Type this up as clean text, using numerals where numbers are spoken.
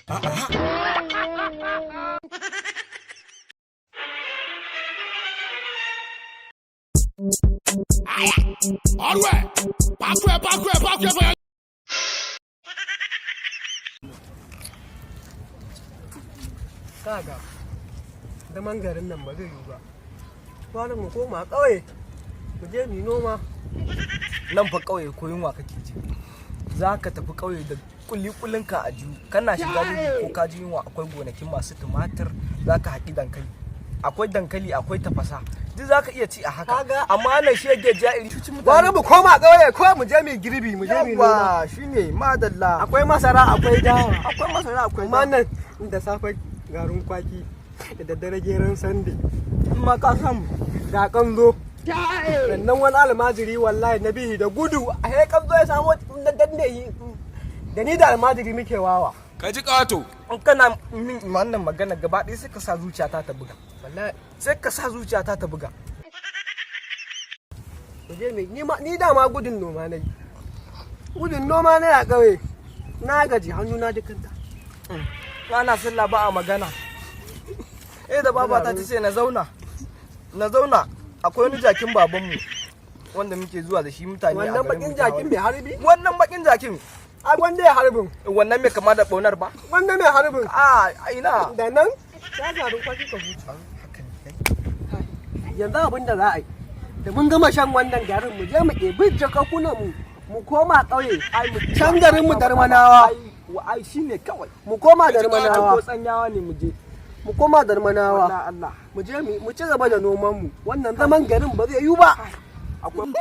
Kaga zaman garin nan ba zai yi ba. Kwanan mu koma ƙauye mu je mu noma. Nan fa ƙauye ko yunwa kake ji. Za ka tafi ƙauye da kulikulinka a jihu. Kana shiga daji ko ka ji yunwa, akwai gonakin masu tumatir, za ka haƙi dankali. Akwai dankali, akwai tafasa. Duk za ka iya ci a haka. Amma nan shege ja'iri cuci mutane. Bari mu koma ƙauye ko mu je mu girbi mu je mu noma. Shine madalla. Akwai masara, akwai dawa. Akwai masara, akwai dawa. Amma nan da safe garin kwaki da daddare geran sande. Amma ka samu ga kanzo. Sannan wani almajiri wallahi na bihi da gudu a he kanzo ya samu da danne da ni da almajiri muke wawa. Ka ji ƙato. In kana min wannan magana gaba ɗaya sai ka sa zuciyata ta buga. Wallahi sai ka sa zuciyata ta buga. Ni da ma gudun noma nayi. Gudun noma ne a ƙauye. Na gaji hannu na dukanta. Ana sallah ba a magana. Da babata ta ce na zauna. Akwai wani jakin babanmu wanda muke zuwa da shi mutane a garin. Wannan bakin jakin mai harbi? Wannan bakin jakin. A wanda ya harbin. Wannan mai kama da ɓaunar ba? Wannan mai harbin. Ina. Da nan ya garin kwaki ka huta. Yanzu abin da za a yi. Da mun gama shan wannan garin mu je mu ɗebi jakakunan mu koma ƙauye. Can garin mu Darmanawa. Ai shine kawai. Mu koma Darmanawa. Ko tsanyawa ne mu je. Mu koma Darmanawa. Allah. Mu je mu ci gaba da noman mu. Wannan zaman garin ba zai yi ba. Akwai